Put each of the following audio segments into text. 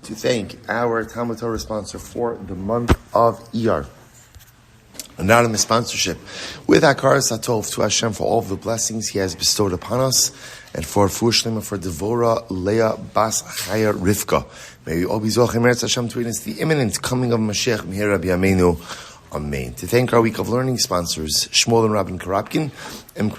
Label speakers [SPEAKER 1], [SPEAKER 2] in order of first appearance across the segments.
[SPEAKER 1] to thank our TAMLUD Torah sponsor for the month of Iyar. Anonymous sponsorship with Hakaras Hatov to Hashem for all of the blessings He has bestowed upon us, and for refuah Shleima for Devorah Leah bas Chaya Rivka. May we all be zoche Hashem to witness the imminent coming of mashiach Mihir Rabbi Yameinu. Amen. To thank our week of learning sponsors, Shmuel Robyn Korobkin, in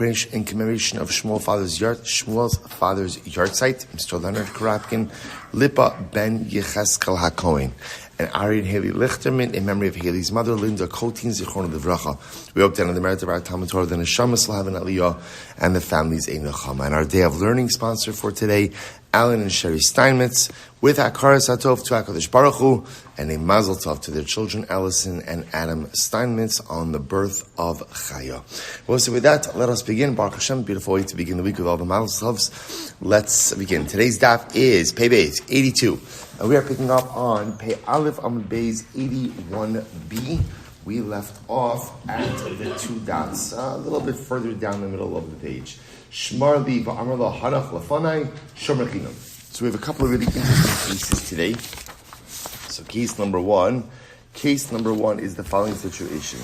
[SPEAKER 1] commemoration of Shmuel's father's yahrzeit, Mr. Leonard Korobkin, Lipa ben Yechezkel HaKohen, and Ariel Hayley Lichterman in memory of Hayley's mother, Linda Koteen, Devorah. We hope that on the merit of our TAMLUD Torah, the neshamas will have an aliyah, and the families a nechama. And our day of learning sponsor for today, Allison and Sherry Steinmetz, with Hakaras Hatov to Hakodesh Baruch, and a Mazel to their children, Allison and Adam Steinmetz, on the birth of Chaya. Well, so with that, let us begin. Baruch Hashem, beautiful way to begin the week with all the Mazels. Let's begin. Today's daf is Pei Beis 82, and we are picking up on Pei Aleph Amud Beis 81b. We left off at the two dots, a little bit further down the middle of the page. Shmar li v'amar lo hanach lefanai shomer chinam. So we have a couple of really interesting cases today. So case number one is the following situation.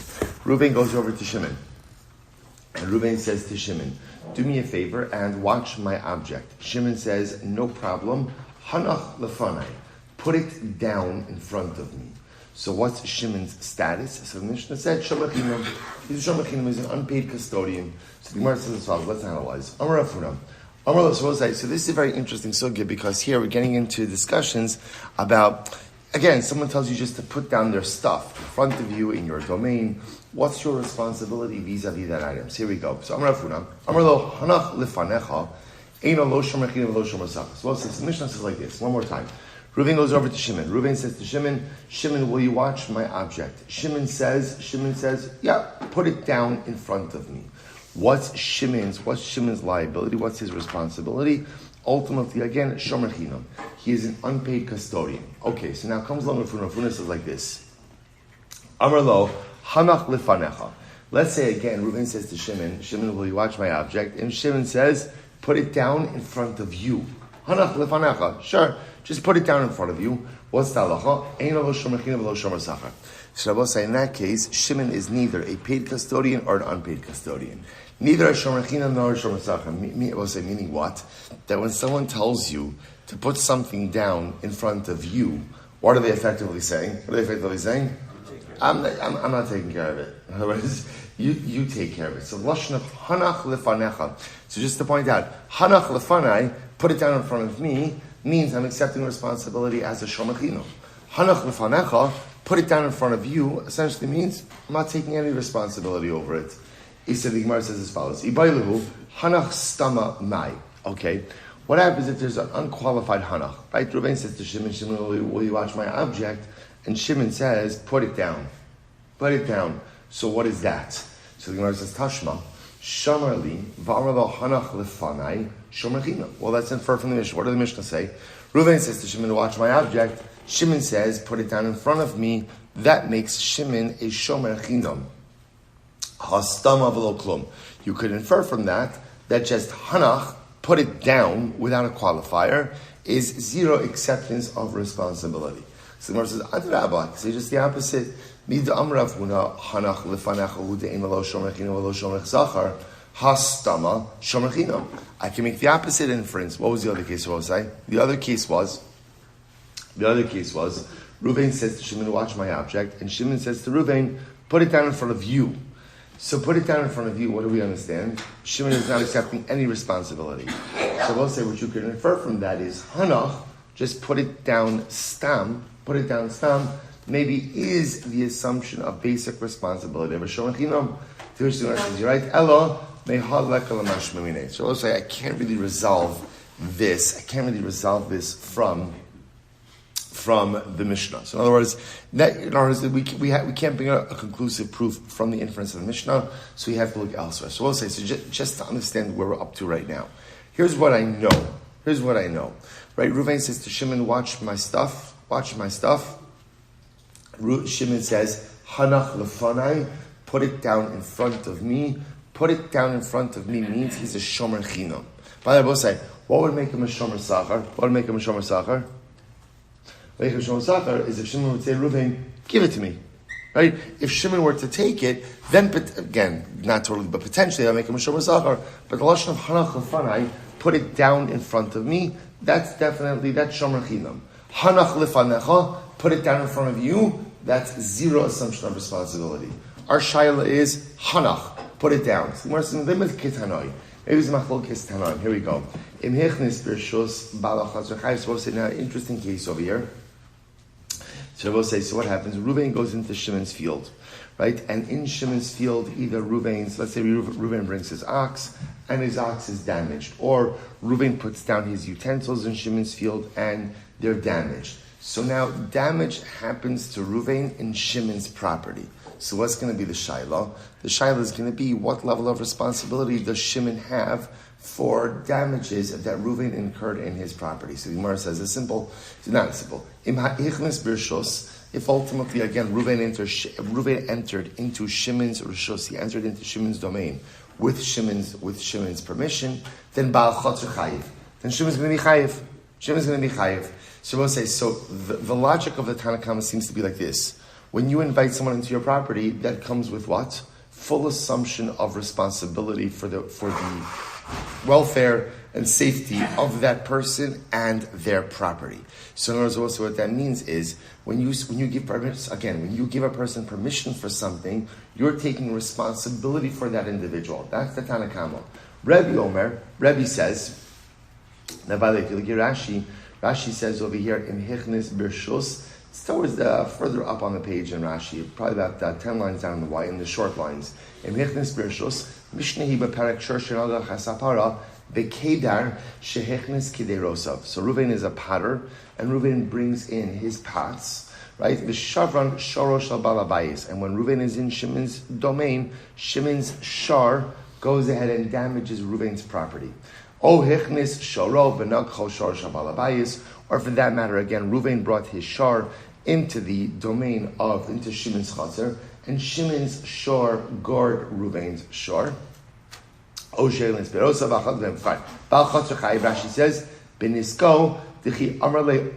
[SPEAKER 1] Reuven goes over to Shimon, and Reuven says to Shimon, do me a favor and watch my object. Shimon says, no problem. Hanach lefanai, put it down in front of me. So what's Shimon's status? So the Mishnah said, shomer chinam. He's a shomer chinam, he's an unpaid custodian. So the Gemara says as follows, let's analyze. Amar Afunam. So this is a very interesting sugya, because here we're getting into discussions about, again, someone tells you just to put down their stuff in front of you in your domain. What's your responsibility vis-a-vis that item? So here we go. So Amar Afunam. Amar lo hanach lefanecha, eino lo shomer chinam lo shomer sachas. So the Mishnah says like this, one more time. Reuven goes over to Shimon. Reuven says to Shimon, Shimon, will you watch my object? Shimon says, yeah, put it down in front of me. What's Shimon's liability? What's his responsibility? Ultimately, again, shomer chinam. He is an unpaid custodian. Okay, so now comes along Rafuna. Rafuna says like this. Amar lo, hanach lefanecha. Let's say again, Reuven says to Shimon, will you watch my object? And Shimon says, put it down in front of you. Hanach lefanecha. Sure, just put it down in front of you. What's the halacha? Ein lo shomer chinam lo shomer sachar. So I will say in that case, Shimon is neither a paid custodian or an unpaid custodian. Neither a shomer chinam nor a shomer sachar. I will say, meaning what? That when someone tells you to put something down in front of you, what are they effectively saying? I'm not taking care of it. In other words, you take care of it. So lashon of hanach lefanecha. So just to point out, hanach lefanai, put it down in front of me, means I'm accepting responsibility as a shomer chinam. Hanach lefanecha, put it down in front of you, essentially means I'm not taking any responsibility over it. He said, the Gemara says as follows. Ibailuhu, hanach stama mai. Okay. What happens if there's an unqualified hanach? Right? Reuven says to Shimon, will you watch my object? And Shimon says, put it down. Put it down. So what is that? So the Gemara says, Tashma, Shamar li, v'amar lo hanach lefanai, shomer chinam. Well, that's inferred from the Mishnah. What does the Mishnah say? Reuven says to Shimon, watch my object. Shimon says, put it down in front of me. That makes Shimon a shomer chinam. Hastama v'lo klum. You could infer from that just hanach, put it down without a qualifier, is zero acceptance of responsibility. So the Gemara says, Adrabah, say just the opposite. Mida amrav huna hanach lefanecha hu de'en lo shomer chinam v'lo shomer zachar. Hastama shomer chinam. I can make the opposite inference. What was the other case? What was I? The other case was, Reuven says to Shimon, watch my object, and Shimon says to Reuven, put it down in front of you. So put it down in front of you, what do we understand? Shimon is not accepting any responsibility. So we'll say what you can infer from that is, hanach, just put it down stam, maybe is the assumption of basic responsibility of a shomer chinam. To which the Gemara says, you're right, Elo, mehad leka l'mash memine. So we'll say, I can't really resolve this from the Mishnah. So in other words, we can't bring a conclusive proof from the inference of the Mishnah, so we have to look elsewhere. So we'll say, just to understand where we're up to right now. Here's what I know. Right? Reuven says to Shimon, watch my stuff. Shimon says, hanach lefanai, put it down in front of me. Put it down in front of me means he's a shomer chinam. By the way, we'll say, what would make him a shomer sachar? Vayichem Shimon Sachar is if Shimon would say, Reuven, give it to me. Right? If Shimon were to take it, then, again, not totally, but potentially, I'll make him a Shimon Sachar. But the Lashon of Hanach Lefanai, put it down in front of me, that's definitely, that's Shomer Chinam. Hanach Lefanecha, put it down in front of you, that's zero assumption of responsibility. Our Shaila is Hanach, put it down. So we're saying, maybe it's Machlokes Tanai. Here we go. Im Hechnis Birshus Balachas Rechai. So we'll say, now, interesting case over here. So we'll say, so what happens? Reuven goes into Shimon's field, right? And in Shimon's field, either Reuven's, let's say Reuven brings his ox, and his ox is damaged. Or Reuven puts down his utensils in Shimon's field, and they're damaged. So now, damage happens to Reuven in Shimon's property. So what's going to be the Shaila? The Shaila is going to be, what level of responsibility does Shimon have for damages that Reuven incurred in his property? So the Gemara says it's simple. It's not simple. If ultimately, again, Reuven entered into Shimon's rishus, he entered into Shimon's domain with Shimon's permission, then Baal Chotzer Chayiv. Then Shimon's going to be Chayiv. Shimon's going to be Chayiv. So we'll say, so the logic of the Tanna Kama seems to be like this. When you invite someone into your property, that comes with what? Full assumption of responsibility for the welfare and safety of that person and their property. So in other words, also what that means is when you give permission, again, when you give a person permission for something, you're taking responsibility for that individual. That's the Tanna Kama. Rebbe says, now by the way, if you look at Rashi says over here in Hechnis Birshus. It's towards further up on the page in Rashi, probably about 10 lines down in the short lines. In Hechnis Birshus, Mishnehi b'perek shor shenagach hasapara bekedar shehechnis kiderosav. So Reuven is a potter, and Reuven brings in his pots, right? V'shavran shorosh al balabayis. And when Reuven is in Shimon's domain, Shimon's shar goes ahead and damages Reuven's property. O hechnis shoro v'nagcho shorosh al balabayis. Or for that matter, again, Reuven brought his shar into the domain into Shimon's chaser, and Shimon's shar guard Reuven's shar. Rashi says, Benisko, Dichi Amarle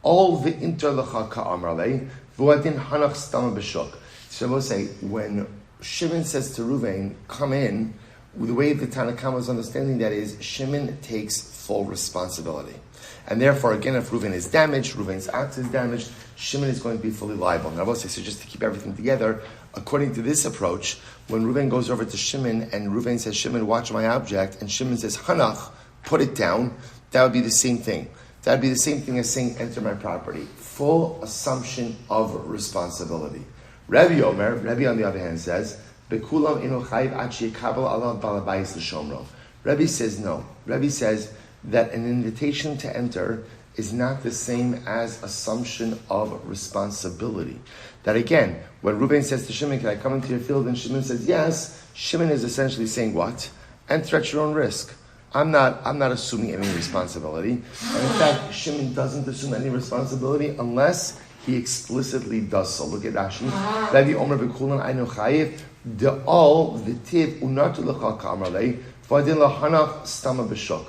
[SPEAKER 1] all the interlecha ka Amarle, Vuadin Hanach Stama B'Shok. So we'll say, when Shimon says to Reuven, come in, the way the Tanna Kama is understanding that is, Shimon takes full responsibility. And therefore, again, if Reuven is damaged, Reuven's ox is damaged, Shimon is going to be fully liable. Now, I will say, so just to keep everything together, according to this approach, when Reuven goes over to Shimon and Reuven says, Shimon, watch my object, and Shimon says, Hanach, put it down, that would be the same thing. That would be the same thing as saying, enter my property. Full assumption of responsibility. Rabbi on the other hand says, Bekulam inu chayiv achi yekabel alav balabayis l'shomro. Rabbi says no. Rabbi says that an invitation to enter is not the same as assumption of responsibility. That again, when Reuven says to Shimon, can I come into your field? And Shimon says yes, Shimon is essentially saying what? Enter at your own risk. I'm not assuming any responsibility. And in fact, Shimon doesn't assume any responsibility unless he explicitly does so. Look at Rashi. Rabbi Omer b'kulan aynu chayiv de'al v'tiv unatu l'cha ka'amarlei v'adin lahanach stama b'shok.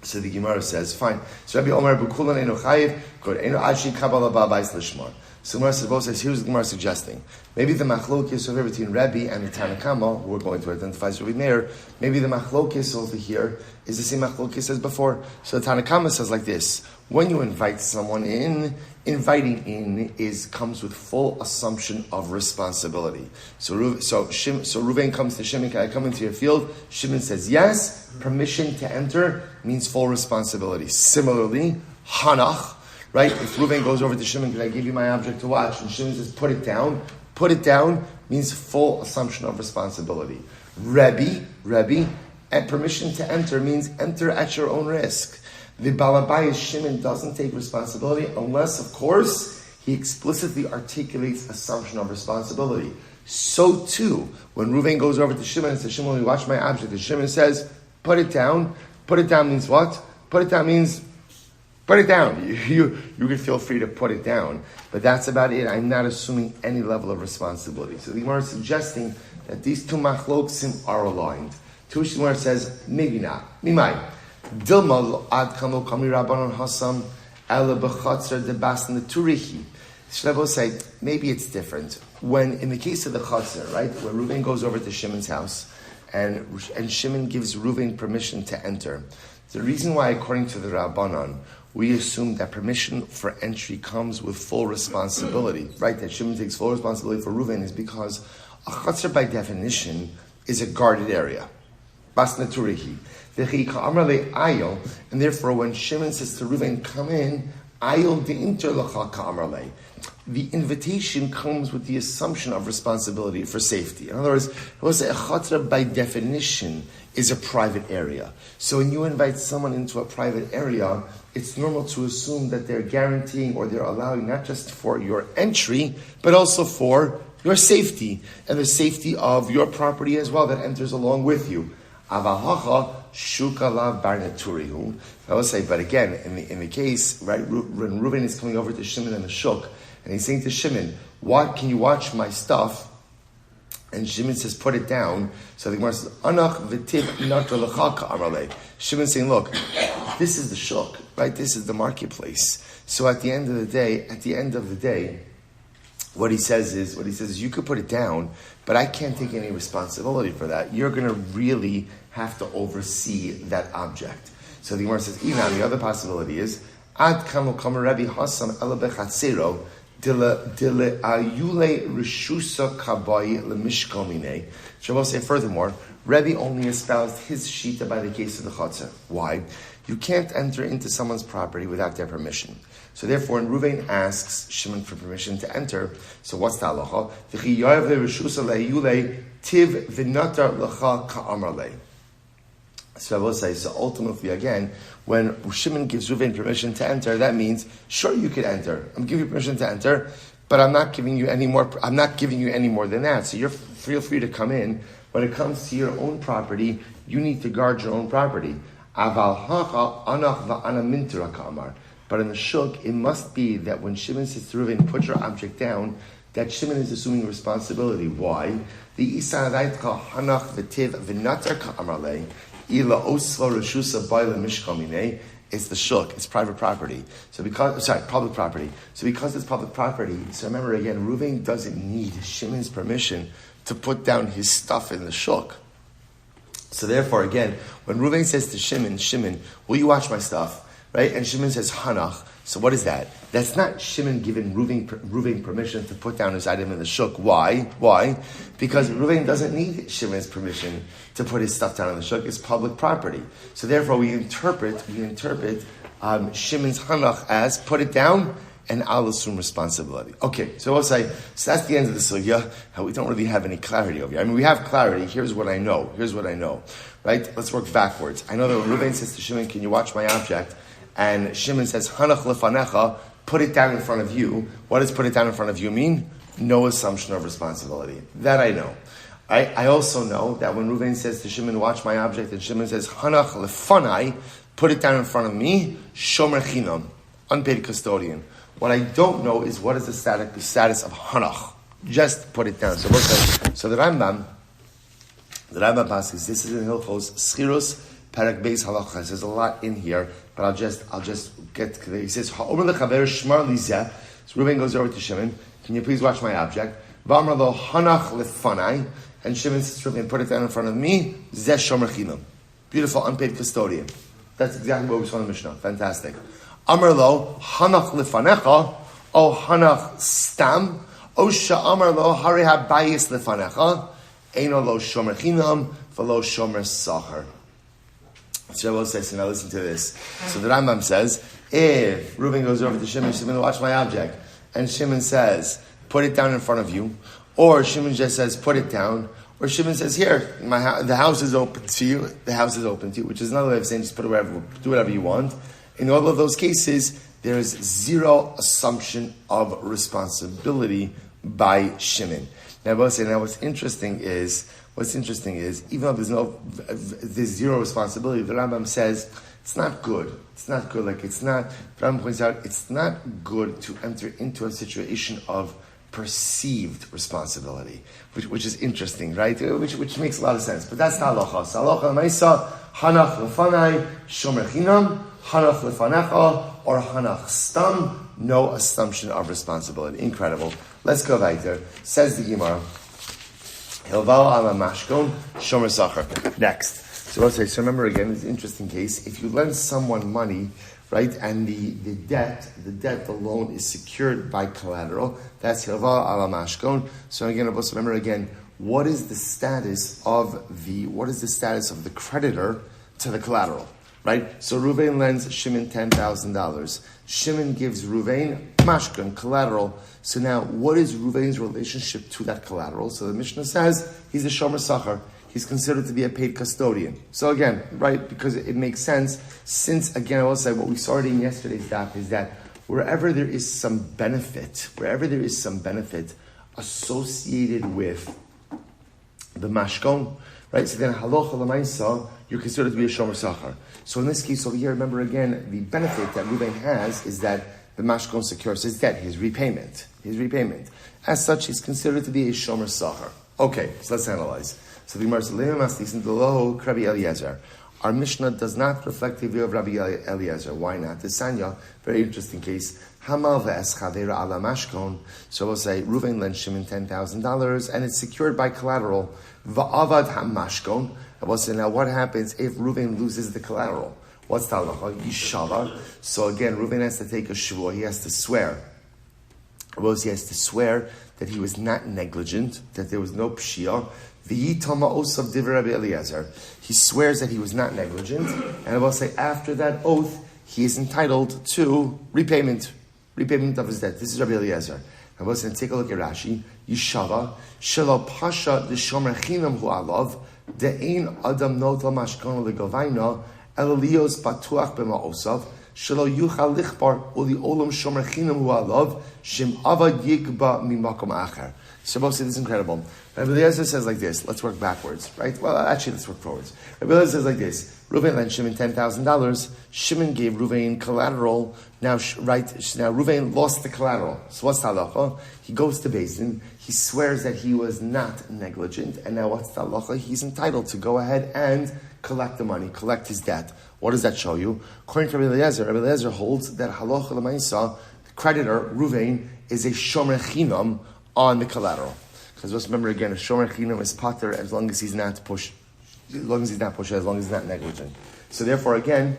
[SPEAKER 1] So the Gemara says, fine. So Rabbi Omer b'kulan aynu chayiv good aynu ashi kabbalah ba'bayis l'shmar. So Gemara says, here's what the Gemara is suggesting. Maybe the machlokes over between Rabbi and the Tanna Kama, who we're going to identify as Rabbi Meir, maybe the machlokes over here is the same machlokes as before. So the Tanna Kama says like this: when you invite someone in, inviting in comes with full assumption of responsibility. So Reuven comes to Shimon, can I come into your field? Shimon says yes. Permission to enter means full responsibility. Similarly, Hanach. Right? If Reuven goes over to Shimon, can I give you my object to watch? And Shimon says, put it down. Put it down means full assumption of responsibility. Rebbe, and permission to enter means enter at your own risk. The Balabayas Shimon doesn't take responsibility unless, of course, he explicitly articulates assumption of responsibility. So too, when Reuven goes over to Shimon and says, Shimon, will you watch my object? And Shimon says, put it down. Put it down means what? Put it down means put it down. You can feel free to put it down. But that's about it. I'm not assuming any level of responsibility. So the Gemara is suggesting that these two machloksim are aligned. Two Gemara says, maybe not. Mimai. Dilma ad kamo kami rabbanon hasam Ela b'chatzar de basna turihi. Shleima will say, maybe it's different. When, in the case of the chatzar, right, when Reuven goes over to Shimon's house, and Shimon gives Reuven permission to enter, the reason why, according to the Rabbanan, we assume that permission for entry comes with full responsibility, right? That Shimon takes full responsibility for Reuven is because a chatzar, by definition, is a guarded area. Basna turihi. And therefore, when Shimon says to Reuven, come in, the invitation comes with the assumption of responsibility for safety. In other words, a chatzar by definition is a private area. So when you invite someone into a private area, it's normal to assume that they're guaranteeing or they're allowing not just for your entry, but also for your safety and the safety of your property as well that enters along with you. Shukalav barnaturihu. I will say, but again, in the case, right, when Reuven is coming over to Shimon and the Shuk, and he's saying to Shimon, "What can you watch my stuff?" And Shimon says, "Put it down." So the Gemara says, "Anach v'tiv natra l'chaka amarle." Shimon's saying, "Look, this is the Shuk, right? This is the marketplace." So at the end of the day, what he says is, you could put it down, but I can't take any responsibility for that. You're going to really have to oversee that object. So the Gemara says, even the other possibility is, Ad kamo kama Rabbi Hasam ela bechatzero dile ayule rishusa kabai lemishkomine. Shabbos say furthermore, Rebbe only espoused his shita by the case of the chatzar. Why? You can't enter into someone's property without their permission. So therefore, when Reuven asks Shimon for permission to enter, so what's the halacha? V'chi yoav le'rishusa le'yule tiv v'natar l'cha ka'amar le. So I will say, so ultimately again, when Shimon gives Reuven permission to enter, that means, sure, you could enter. I'm giving you permission to enter, but I'm not giving you any more. I'm not giving you any more than that. So feel free to come in. When it comes to your own property, you need to guard your own property. Aval hacha anach va'ana mintura ka'amar. But in the Shuk, it must be that when Shimon says to Reuven, put your object down, that Shimon is assuming responsibility. Why? The Isaraytka hanach v'tiv v'natar ka'amarle ila osla reshusa baila mishkamine. It's the Shuk. It's private property. Public property. So because it's public property, so remember again, Reuven doesn't need Shimon's permission to put down his stuff in the Shuk. So therefore, again, when Reuven says to Shimon, will you watch my stuff? Right? And Shimon says, Hanach. So what is that? That's not Shimon giving Reuven permission to put down his item in the Shuk. Why? Because Reuven doesn't need Shimon's permission to put his stuff down in the Shuk. It's public property. So therefore we interpret Shimon's Hanach as put it down and I'll assume responsibility. Okay, so I'll say, so that's the end of the sugya. We don't really have any clarity over here. I mean, we have clarity. Here's what I know. Right? Let's work backwards. I know that when Reuven says to Shimon, can you watch my object? And Shimon says, Hanach lefanecha, put it down in front of you. What does put it down in front of you mean? No assumption of responsibility. That I know. I also know that when Reuven says to Shimon, watch my object, and Shimon says, Hanach lefanai, put it down in front of me, shomer chinam, unpaid custodian. What I don't know is what is the status of Hanach. Just put it down. So the Rambam passes, this is in Hilchos Schirus, Parak Beis Halacha. There's a lot in here, but I'll just get to it. He says, Ha'omer lechaver shmar lizeh. So Reuven goes over to Shimon, can you please watch my object? V'amar lo Hanach lefanai. And Shimon says to Reuven, put it down in front of me, Zeh shomer chinam. Beautiful, unpaid custodian. That's exactly what we saw in the Mishnah. Fantastic. Amar lo, Hanach lefanecha, o Hanach stam, o sha'amar lo, hari habayis lefanecha, eino lo shomer chinam, v'lo shomer sachar. Shabbos says, now listen to this. So the Rambam says, if Reuven goes over to Shimon, watch my object, and Shimon says, put it down in front of you, or Shimon just says, put it down, or Shimon says, here, the house is open to you, which is another way of saying, just do whatever you want. In all of those cases, there is zero assumption of responsibility by Shimon. Now, what's interesting is, even though there's zero responsibility, the Rambam says it's not good. The Rambam points out, it's not good to enter into a situation of perceived responsibility, which is interesting, right? Which makes a lot of sense. But that's not halacha. Halacha l'maisa, hanach lefanai, shomer chinam, hanach lefanecha, or hanach stam, no assumption of responsibility. Incredible. Let's go weiter. Says the Gemara, hilval ala mashkon, shomer sacher. Next. So remember again, it's an interesting case. If you lend someone money, right, and the debt, the loan is secured by collateral, that's hilva ala mashkon. So again, remember again, what is the status of the creditor to the collateral, right? So Ruvain lends Shimon $10,000. Shimon gives Ruvain mashkon, collateral. So now, what is Ruvain's relationship to that collateral? So the Mishnah says he's a shomer sacher. He's considered to be a paid custodian. So again, right, because it makes sense, since, again, I will say what we saw in yesterday's daf is that wherever there is some benefit associated with the mashkon, right, so then halacha l'maisa, you're considered to be a shomer sachar. So in this case over here, remember again, the benefit that Ruvain has is that the mashkon secures his debt, his repayment. As such, he's considered to be a shomer sachar. Okay, so let's analyze. So the Gemara says, Rabbi Eliezer. Our Mishnah does not reflect the view of Rabbi Eliezer. Why not? The Sanya, very interesting case. Hamal ve'es chavera ala mashkon. So we'll say Ruvain lent Shimon $10,000 and it's secured by collateral. Va'avad hamashkon. And we'll say now what happens if Ruvain loses the collateral? What's the halacha? Yishala. So again, Ruvain has to take a shvuah. He has to swear. He has to swear that he was not negligent, that there was no pshia. He swears that he was not negligent, and I will say after that oath, he is entitled to repayment of his debt. This is Rabbi Eliezer. I will say, take a look at Rashi. Yishava shelo pasha the shomer chinam hu alav de'ein adam notal mashkon legavayna elalios patuach b'ma'osav shelo yuchal lichbar uli olam shomer chinam hu alav shem avad yigba mimakom acher. So this is incredible. Rabbi Eliezer says like this. Let's work backwards, right? Well, actually, let's work forwards. Rabbi Eliezer says like this. Ruvain lent Shimon $10,000. Shimon gave Ruvain collateral. Now Ruvain lost the collateral. So what's the halacha? He goes to Beis Din. He swears that he was not negligent. And now what's the halacha? He's entitled to go ahead and collect the money, collect his debt. What does that show you? According to Rabbi Eliezer holds that halacha l'maisa, the creditor, Ruvain, is a shomer chinam on the collateral. Because just remember again, a shomer chinam is pater as long as he's not pushed, as long as he's not negligent. So therefore halacha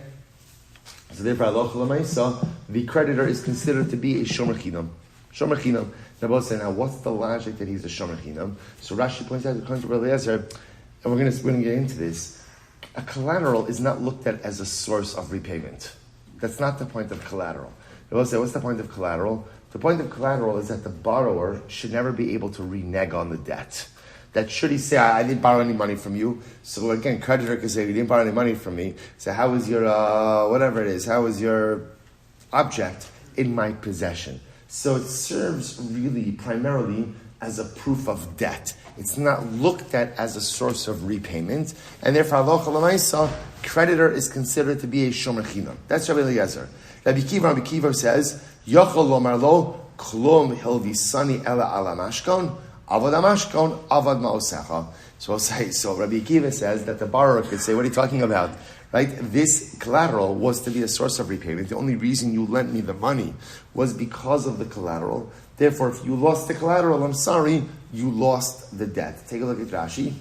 [SPEAKER 1] l'maisa, the creditor is considered to be a shomer chinam. Now both say, now what's the logic that he's a shomer chinam? So Rashi points out, according to Rabbi Eliezer, and we're going to get into this, a collateral is not looked at as a source of repayment. That's not the point of collateral. They will say, what's the point of collateral? The point of collateral is that the borrower should never be able to renege on the debt. That should he say, I didn't borrow any money from you. So again, creditor can say, you didn't borrow any money from me. So how is your, whatever it is, how is your object in my possession? So it serves really primarily as a proof of debt. It's not looked at as a source of repayment. And therefore, halacha l'maisa, creditor is considered to be a shomer chinam. That's Rabbi Eliezer. Rabbi Kiva says, Yochel lomar lo klum hilvisani ela ala mashkon avad amashkon avad ma'osecha. So Rabbi Akiva says that the borrower could say, what are you talking about? Right? This collateral was to be a source of repayment. The only reason you lent me the money was because of the collateral. Therefore, if you lost the collateral, I'm sorry, you lost the debt. Take a look at Rashi.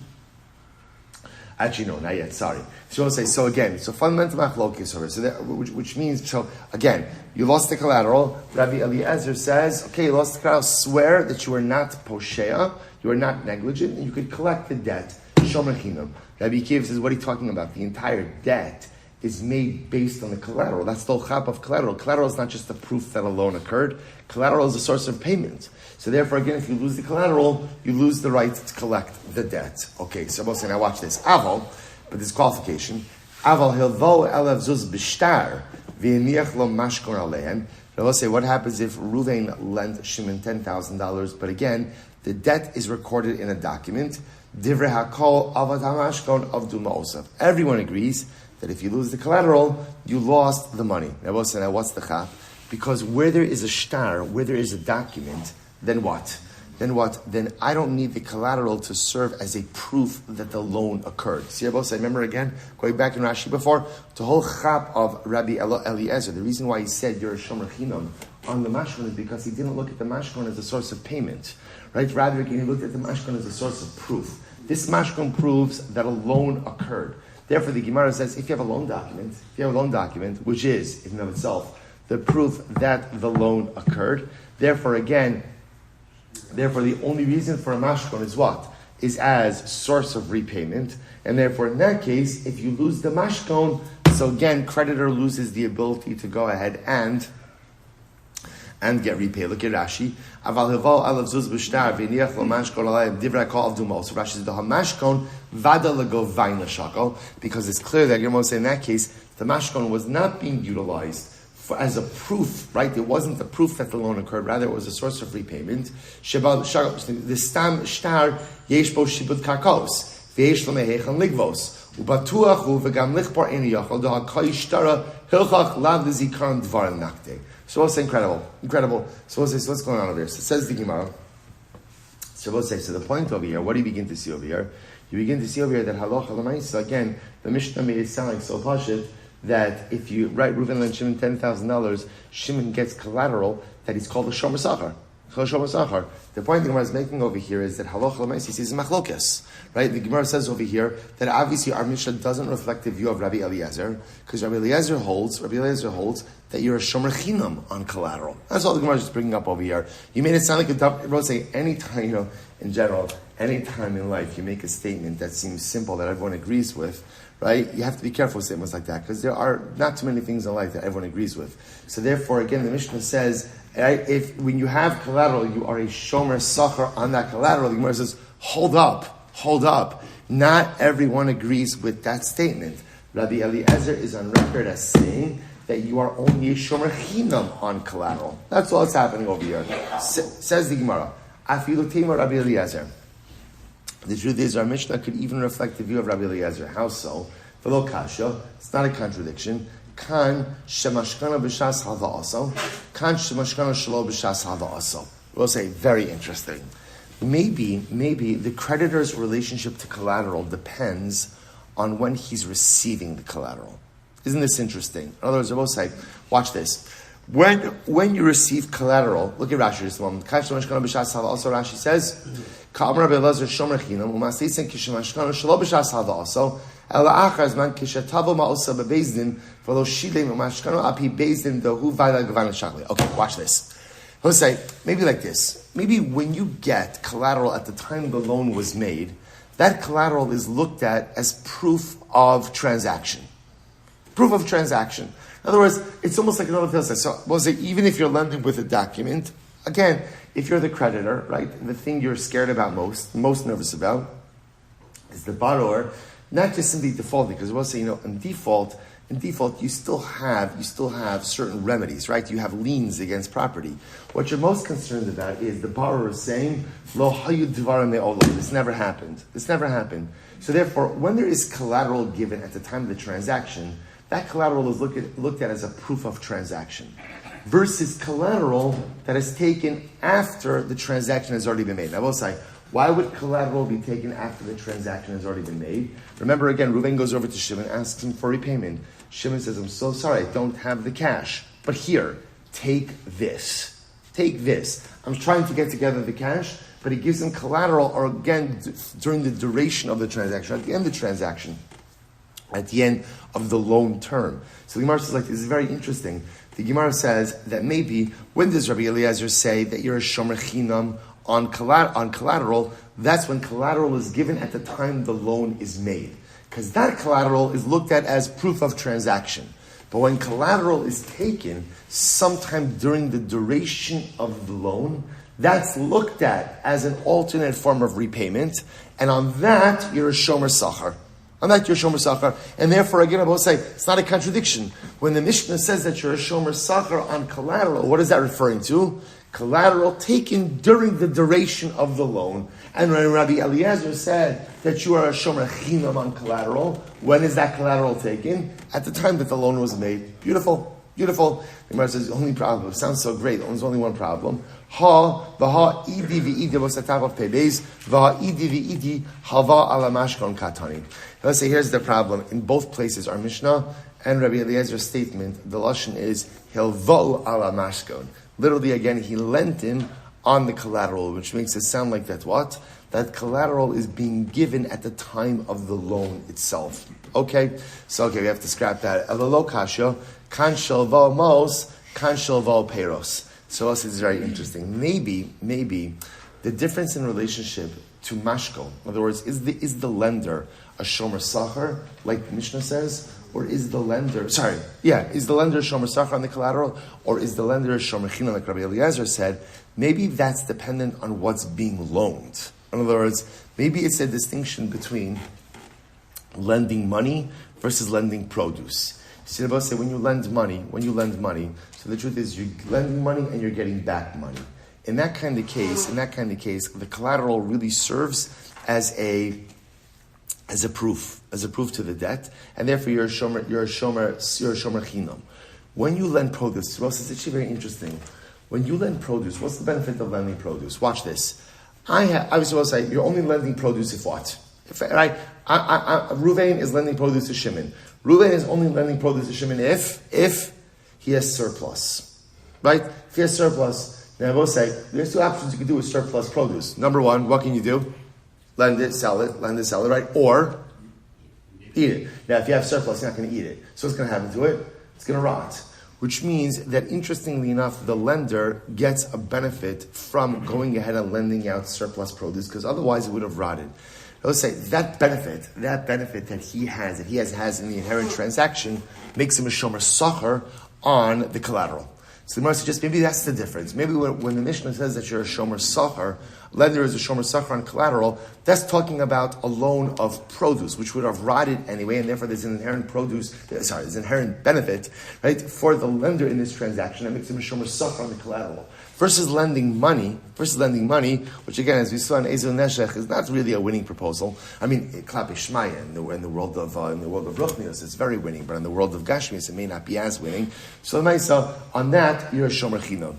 [SPEAKER 1] Actually, no, not yet. Sorry. So we'll say, so fundamental machlokes over. So which means, so again, you lost the collateral. Rabbi Eliezer says, okay, you lost the collateral. Swear that you are not poshea, you are not negligent, and you could collect the debt. Shomer chinam. Rabbi Akiva says, what are you talking about? The entire debt is made based on the collateral. That's the whole chap of collateral. Collateral is not just the proof that a loan occurred. Collateral is a source of payment. So therefore, again, if you lose the collateral, you lose the right to collect the debt. Okay, so we'll say, now watch this. Aval, but this qualification. Aval hilvo elav zuz b'shtar v'yeniach lo mashkon alehem. We'll say, what happens if Ruvain lent Shimon $10,000, but again, the debt is recorded in a document. Divrei hakol avad hamashkon avdu ma'osav. Everyone agrees that if you lose the collateral, you lost the money. Now we'll say, now what's the chap? Because where there is a shtar, where there is a document, then what? then what? Then I don't need the collateral to serve as a proof that the loan occurred. See, I remember again, going back in Rashi before, the whole chap of Rabbi Eliezer, the reason why he said you're a shomer chinam on the mashkon is because he didn't look at the mashkon as a source of payment, right? Rather, he looked at the mashkon as a source of proof. This mashkon proves that a loan occurred. Therefore, the Gemara says, if you have a loan document, which is, in and of itself, the proof that the loan occurred, therefore, the only reason for a mashkon is what? Is as source of repayment. And therefore, in that case, if you lose the mashkon, so again, creditor loses the ability to go ahead and get repaid. Look at Rashi. Aval hival alav zuz b'shtar v'niach lo mashkon alayim divrei kol avdumo. So Rashi says the mashkon vada lego vayin l'shakol, because it's clear that you're saying in that case the mashkon was not being utilized as a proof, right? It wasn't the proof that the loan occurred, rather it was a source of repayment. The stam shtar yesh bo shibud karkos v'yesh lo mehechan ligvos ubatuach hu v'gam lichpor eni yachol da hakai shtara hilchach lav l'zikaron dvarim nakte. So it's incredible. So what's going on over here? So it says the Gemara. So the point over here, what do you begin to see over here? You begin to see over here that halacha l'maisa, again, the Mishnah made it sound like so pashut that if you write Reuven and Shimon $10,000, Shimon gets collateral that he's called a shomer sachar. The point the Gemara is making over here is that halacha l'maisa sees machlokes, right? The Gemara says over here that obviously our Mishnah doesn't reflect the view of Rabbi Eliezer, because Rabbi Eliezer holds that you're a shomer chinam on collateral. That's all the Gemara is just bringing up over here. You made it sound like a wrote say anytime, in general, anytime in life you make a statement that seems simple that everyone agrees with, right? You have to be careful with statements like that, because there are not too many things in life that everyone agrees with. So therefore, again, the Mishnah says, if when you have collateral, you are a shomer sachar on that collateral. The Gemara says, hold up. Not everyone agrees with that statement. Rabbi Eliezer is on record as saying that you are only a shomer chinam on collateral. That's all that's happening over here. Says the Gemara, afilu tema Rabbi Eliezer. The truth is, our Mishnah could even reflect the view of Rabbi Eliezer. How so? V'lo kasha, it's not a contradiction. Kan shemashkana b'shas hava also. Kan shemashkana shelo b'shas hava also. We'll say, very interesting. Maybe the creditor's relationship to collateral depends on when he's receiving the collateral. Isn't this interesting? In other words, we'll say, watch this. When you receive collateral, look at Rashi this moment. Kan shemashkana b'shas hava also, Rashi says, Ka'amar Rabbi Eliezer shomer chinam u'masisen kishemashkana shelo b'shas hava also. Okay, watch this. Let's say, maybe like this. Maybe when you get collateral at the time the loan was made, that collateral is looked at as proof of transaction. Proof of transaction. In other words, it's almost like another thing. So we'll say, even if you're lending with a document, again, if you're the creditor, right, the thing you're scared about most nervous about, is the borrower not just simply defaulting, because we'll say, in default, you still have certain remedies, right? You have liens against property. What you're most concerned about is the borrower is saying, Lo hayu dvarim me'olam. This never happened. So therefore, when there is collateral given at the time of the transaction, that collateral is looked at as a proof of transaction, versus collateral that is taken after the transaction has already been made. Now, we'll say, why would collateral be taken after the transaction has already been made? Remember again, Reuven goes over to Shimon, asks him for repayment. Shimon says, I'm so sorry, I don't have the cash. But here, take this. I'm trying to get together the cash, but he gives him collateral, or again, during the duration of the transaction, at the end of the transaction, at the end of the loan term. So the Gemara says, this is very interesting. The Gemara says that maybe, when does Rabbi Eliezer say that you're a shomer chinam on collateral, that's when collateral is given at the time the loan is made. Because that collateral is looked at as proof of transaction. But when collateral is taken sometime during the duration of the loan, that's looked at as an alternate form of repayment, and on that, you're a shomer sachar. And therefore, again, I will say, it's not a contradiction. When the Mishnah says that you're a shomer sachar on collateral, what is that referring to? Collateral taken during the duration of the loan. And when Rabbi Eliezer said that you are a shomer chinam on collateral, when is that collateral taken? At the time that the loan was made. Beautiful. Beautiful. The Gemara says, only problem. It sounds so great. There's only one problem. Vaha idi v'idi was the top of Pebez. Vaha idi v'idi hava ala mashkon katani. Let's say here's the problem. In both places, our Mishnah and Rabbi Eliezer's statement, the lashon is hilvo ala mashkon. Literally, again, he lent in on the collateral, which makes it sound like that what? That collateral is being given at the time of the loan itself. Okay? So, we have to scrap that. Elalo kasha, kan shalvo mos, kan shalvo peros. So, this is very interesting. Maybe, the difference in relationship to mashko, in other words, is the lender a shomer sachar, like the Mishnah says, or is the lender, is the lender a shomer sachar on the collateral, or is the lender a shomer china, like Rabbi Eliezer said? Maybe that's dependent on what's being loaned. In other words, maybe it's a distinction between lending money versus lending produce. See, the say when you lend money, so the truth is you're lending money and you're getting back money. In that kind of case, the collateral really serves as a proof to the debt, and therefore you're a shomer chinam. When you lend produce, it's actually very interesting. When you lend produce, what's the benefit of lending produce? Watch this. I was supposed to say you're only lending produce if what? Ruvain is lending produce to Shimon. Ruvain is only lending produce to Shimon if he has surplus, right? If he has surplus, then I will say there's two options you can do with surplus produce. Number one, what can you do? Lend it, sell it, right? Or eat it. Now, if you have surplus, you're not going to eat it. So what's going to happen to it? It's going to rot. Which means that, interestingly enough, the lender gets a benefit from going ahead and lending out surplus produce, because otherwise it would have rotted. Let's say that benefit that he has in the inherent transaction makes him a shomer sachar on the collateral. So the Gemara suggests maybe that's the difference. Maybe when the Mishnah says that you're a shomer sachar, lender is a shomer sachar on collateral, that's talking about a loan of produce, which would have rotted anyway, and therefore there's an inherent benefit, right, for the lender in this transaction that makes him a shomer sachar on the collateral. Versus lending money, which again, as we saw in Ezel Neshech, is not really a winning proposal. I mean, Klape Shmaya in the world of Ruchnius, it's very winning, but in the world of Gashmius, it may not be as winning. So on that, you're a shomer chinam.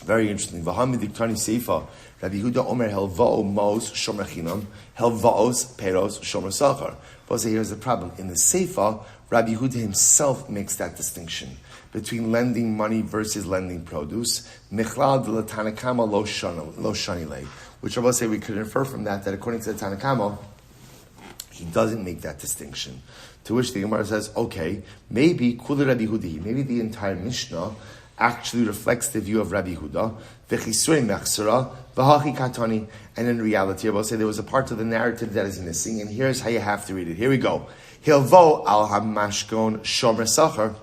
[SPEAKER 1] Very interesting. V'hamid diktani seifa. Rabbi Yehuda Omer helva'o mos shomer chinam, helva'os peros shomer sachar. But here's the problem. In the seifa, Rabbi Yehuda himself makes that distinction between lending money versus lending produce. Michlal de la Tanakama lo shanile. Which I will say we could infer from that according to the Tanakama, he doesn't make that distinction. To which the Gemara says, okay, maybe Kula Rabbi Yehuda, maybe the entire Mishnah actually reflects the view of Rabbi Yehuda, and in reality, I will say there was a part of the narrative that is missing, and here's how you have to read it. Here we go. Hilvo al hamashkon shomer sachar.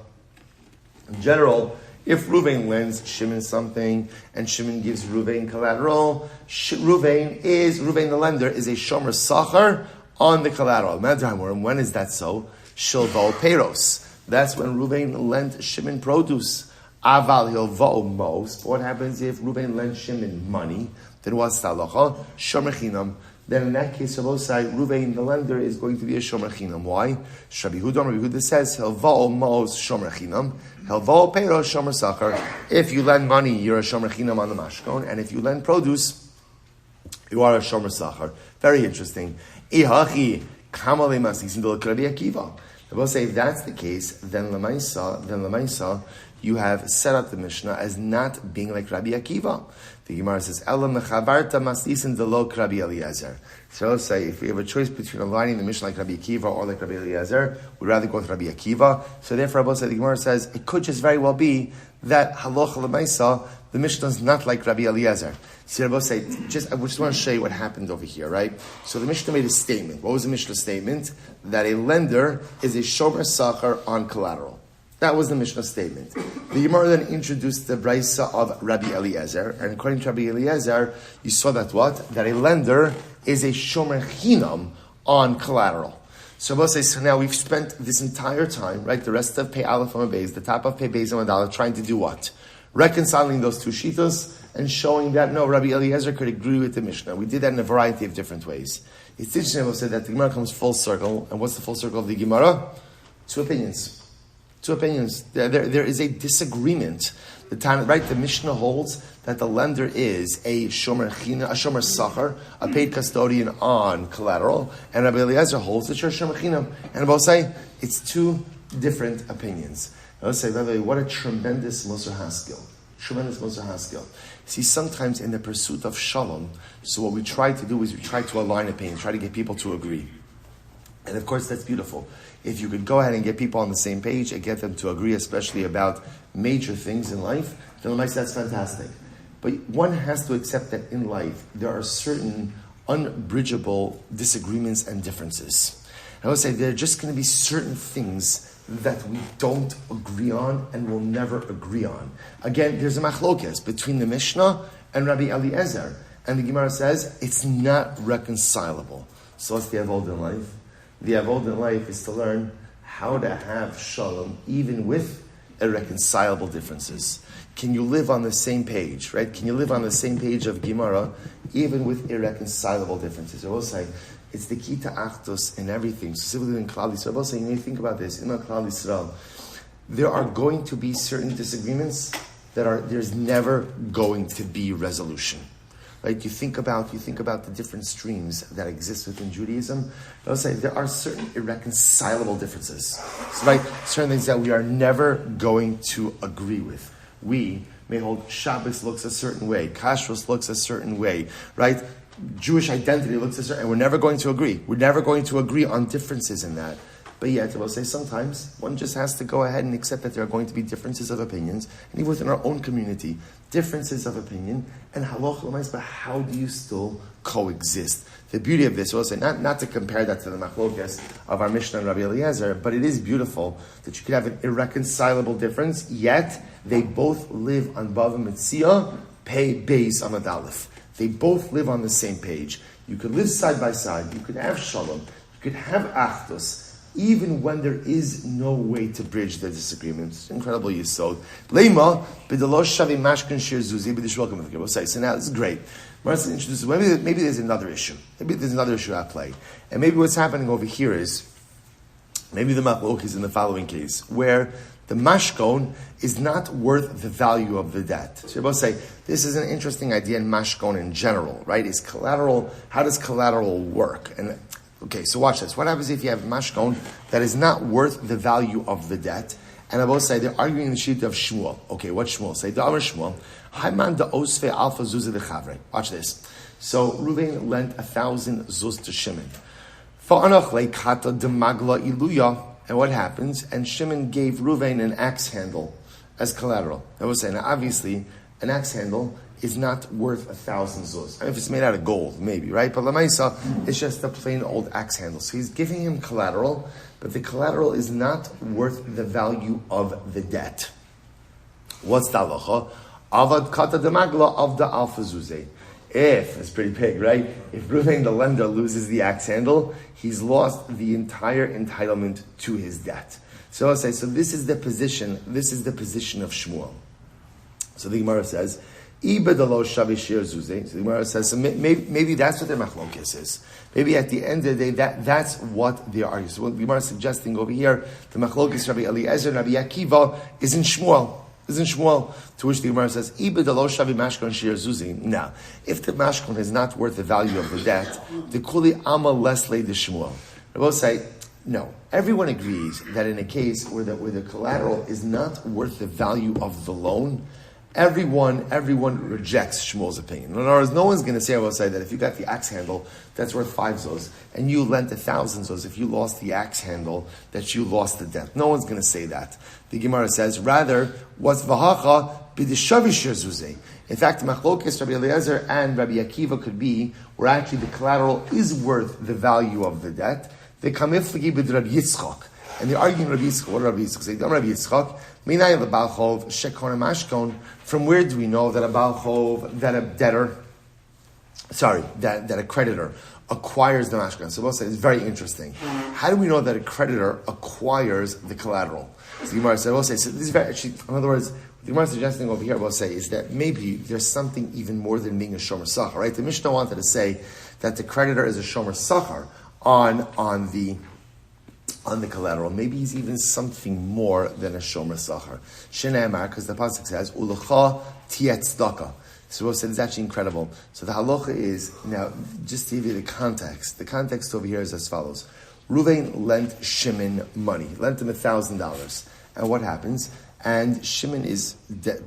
[SPEAKER 1] In general, if Ruvain lends Shimon something, and Shimon gives Ruvain collateral, Ruvain the lender, is a shomer sachar on the collateral. And when is that so? Shilvo peros. That's when Ruvain lent Shimon produce. Aval hilvo mos. What happens if Ruvain lends Shimon money? Then what's the halacha? Shomer chinam. Then in that case, Ruvain, the lender, is going to be a shomer chinam. Why? Rabbi Yehuda says, hilvo mos shomer chinam, hilvo peros shomer sachar. If you lend money, you're a shomer chinam on the mashkon, and if you lend produce, you are a shomer sachar. Very interesting. Ihachi kamale masisin del Rabbi Akiva. I will say if that's the case, then Lamaisa, you have set up the Mishnah as not being like Rabbi Akiva. The Gemara says, "Elam mechavarta masisin delo Rabbi Eliezer." So let's say if we have a choice between aligning the Mishnah like Rabbi Akiva or like Rabbi Eliezer, we'd rather go with Rabbi Akiva. So therefore, the Gemara says it could just very well be that halacha lemaisa, the Mishnah is not like Rabbi Eliezer. See, I just want to show you what happened over here, right? So the Mishnah made a statement. What was the Mishnah statement? That a lender is a shomer sachar on collateral. That was the Mishnah statement. The Gemara then introduced the Braisa of Rabbi Eliezer, and according to Rabbi Eliezer, you saw that what? That a lender is a shomer chinam on collateral. So now we've spent this entire time, right, the rest of Pei Aleph and Beis, the top of Pei Beis and Madala, trying to do what? Reconciling those two shitas and showing that, no, Rabbi Eliezer could agree with the Mishnah. We did that in a variety of different ways. It's interesting to say that the Gemara comes full circle, and what's the full circle of the Gemara? Two opinions. Two opinions. There is a disagreement. The Mishnah holds that the lender is a shomer china, a shomer sachar, a paid custodian on collateral, and Rabbi Eliezer holds that you're a shomer china. And both say it's two different opinions. I would say, by the way, what a tremendous Musar Haskell. Tremendous Musar Haskell. See, sometimes in the pursuit of shalom, so what we try to do is we try to align opinions, try to get people to agree. And of course, that's beautiful. If you could go ahead and get people on the same page and get them to agree, especially about major things in life, then that's fantastic. But one has to accept that in life, there are certain unbridgeable disagreements and differences. I would say there are just going to be certain things that we don't agree on and will never agree on. Again, there's a machlokes between the Mishnah and Rabbi Eliezer. And the Gemara says it's not reconcilable. So what's the avod in life? The avod in life is to learn how to have shalom even with irreconcilable differences. Can you live on the same page, right? Can you live on the same page of Gemara even with irreconcilable differences? I will say, it's the key to achdus in everything, specifically in Klal Yisrael. I will say, you think about this, in Klal Yisrael, there are going to be certain disagreements there's never going to be resolution. Right? You think about the different streams that exist within Judaism. I will say there are certain irreconcilable differences. So, right, certain things that we are never going to agree with. We may hold Shabbos looks a certain way, Kashrus looks a certain way, right? Jewish identity looks a certain way, and we're never going to agree. We're never going to agree on differences in that. But yet, I will say sometimes one just has to go ahead and accept that there are going to be differences of opinions, and even within our own community, differences of opinion, and halacha l'mais, but how do you still coexist? The beauty of this, I will say, not to compare that to the machlokes of our Mishnah and Rabbi Eliezer, but it is beautiful that you could have an irreconcilable difference, yet they both live on Bava Metzia, pay base on Aleph. They both live on the same page. You could live side by side, you could have shalom, you could have achdus, even when there is no way to bridge the disagreements. Incredible yisod. Leima, b'delosh shavi mashkin shir zuzi b'dishwelkim with the So now this is great. Maybe there's another issue. Maybe there's another issue at play. And maybe what's happening over here is, maybe the machlok is in the following case, where the mashkon is not worth the value of the debt. So you're both say, this is an interesting idea in mashkon in general, right? Is collateral, how does collateral work? And okay, so watch this. What happens if you have mashkon that is not worth the value of the debt? And I both say they're arguing the sheet of Shmuel. Okay, what Shmuel say? Da'amar Shmuel, Hayman da osfe alpha zuz lechavre. Watch this. So Reuven lent 1,000 zuz to Shimon. Fa'anach leikata demagla iluya. And what happens? And Shimon gave Reuven an axe handle as collateral. I was saying, now obviously, an axe handle is not worth 1,000 zuz. I mean, if it's made out of gold, maybe, right? But Lamaisa, it's just a plain old axe handle. So he's giving him collateral, but the collateral is not worth the value of the debt. What's the halacha? Avad kata demagla of the alpha zuze. If, it's pretty big, right? If Reuven, the lender, loses the axe handle, he's lost the entire entitlement to his debt. So I'll say, so this is the position of Shmuel. So the Gemara says, so the Gemara says, so maybe that's what their machlokes is. Maybe at the end of the day, that's what they are. So what the Gemara is suggesting over here, the machlokes Rabbi Eliezer and Rabbi Akiva is in Shmuel. To which the Gemara says, now, if the mashkon is not worth the value of the debt, the kuli ama lesle de Shmuel. I will say, no. Everyone agrees that in a case where the collateral is not worth the value of the loan, everyone rejects Shmuel's opinion. In other words, no one's going to say, I will say, that if you got the axe handle, that's worth 5 zuz, and you lent 1,000 zuz, if you lost the axe handle, that you lost the debt. No one's going to say that. The Gemara says, rather, what's v'hacha b'dishavishir zuzeh. In fact, machlokes Rabbi Eliezer and Rabbi Akiva could be where actually the collateral is worth the value of the debt. They come iflagi b'd Rabbi Yitzchak. And they're arguing Rabbi Yitzchak. What Rabbi Yitzchak say? Rabbi Yitzchak, minay l'bal chov shekon mashkon. From where do we know that a bal chov, that a creditor acquires the mashkon? So we'll say it's very interesting. How do we know that a creditor acquires the collateral? So the Gemara said, we'll say, so this is very, actually, in other words, the Gemara suggesting over here, we'll say, is that maybe there's something even more than being a shomer sachar, right? The Mishnah wanted to say that the creditor is a shomer sachar on on the collateral. Maybe he's even something more than a shomer sachar. Shenamar, because the pasuk says, Ulucha tiet tzedakah. So Rav said it's actually incredible. So the halacha is, now, just to give you the context over here is as follows. Ruvain lent Shimon money, lent him $1,000. And what happens? And Shimon is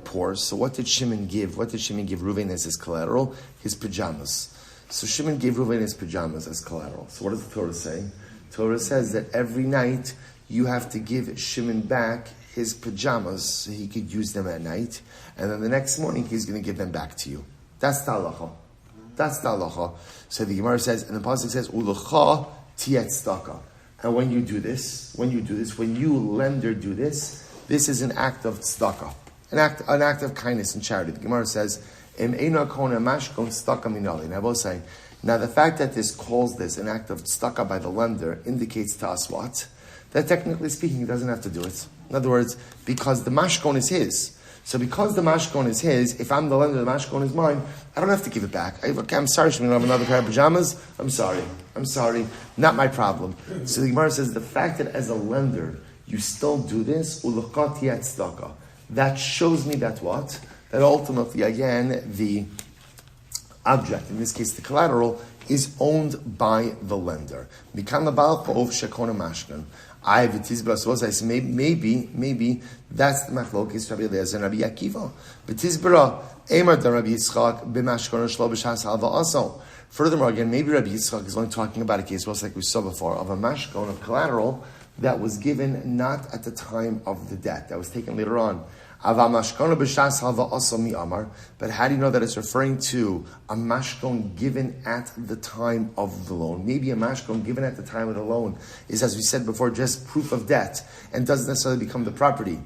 [SPEAKER 1] poor, so what did Shimon give? What did Shimon give Ruvain as his collateral? His pajamas. So Shimon gave Ruvain his pajamas as collateral. So what does the Torah say? Torah says that every night you have to give Shimon back his pajamas so he could use them at night, and then the next morning he's going to give them back to you. That's the halacha. That's the halacha. So the Gemara says, and the pasuk says, Ulucha tiet tzedakah. And when you do this, when you lender do this is an act of tzedakah, an act of kindness and charity. The Gemara says, Im eina kona mashkon tzedakah minali. And I will say, now the fact that this calls this an act of tzedakah by the lender indicates to us what? That technically speaking, he doesn't have to do it. In other words, because the mashkon is his. So because the mashkon is his, if I'm the lender, the mashkon is mine, I don't have to give it back. I'm sorry, Shmuel, I have another pair of pajamas. I'm sorry. Not my problem. So the Gemara says, the fact that as a lender, you still do this, ulachati at tzedakah. That shows me that what? That ultimately, again, the object, in this case the collateral, is owned by the lender. Mikan labal pa'ov shekona mashkan. Maybe that's the machlokes Rabbi Eliezer and Rabbi Akiva. V'tizbara emar da Rabbi Yitzchak b'mashkon shlo b'shas halva also. Furthermore, again, maybe Rabbi Yitzchak is only talking about a case, just like we saw before, of a mashkon of collateral that was given not at the time of the debt, that was taken later on. But how do you know that it's referring to a mashkon given at the time of the loan? Maybe a mashkon given at the time of the loan is, as we said before, just proof of debt and doesn't necessarily become the property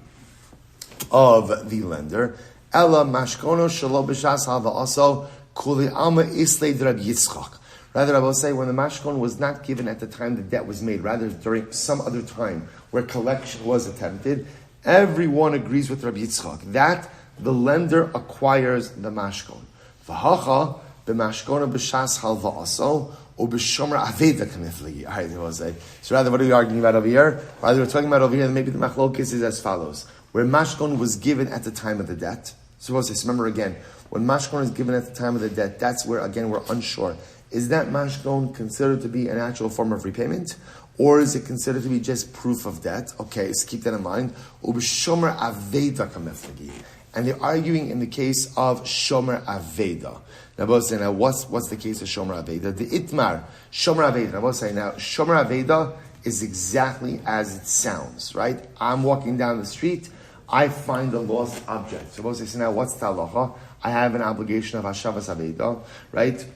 [SPEAKER 1] of the lender. Ella mashkono shelo b'shas halva also kuli alma islay Rabbi Yitzchak. Rather, I will say, when the mashkon was not given at the time the debt was made, rather during some other time where collection was attempted, everyone agrees with Rabbi Yitzchak that the lender acquires the mashkon. V'hacha b'mashkona b'shas halva also or b'shomra aveda kamifli. All right, I will say. So rather, what are we arguing about over here? Rather, we're talking about over here. Maybe the machlokes is as follows: where mashkon was given at the time of the debt. So remember again, when mashkon is given at the time of the debt, that's where again we're unsure. Is that mashkon considered to be an actual form of repayment? Or is it considered to be just proof of debt? Okay, so keep that in mind. Ub'shomer aveda kameflagi. And they're arguing in the case of shomer aveda. Now, both say, now what's the case of shomer aveda? The itmar, shomer aveda. Now, both say, now, shomer aveda is exactly as it sounds, right? I'm walking down the street, I find a lost object. So, both say, so now what's the halacha? I have an obligation of hashavas aveda, right?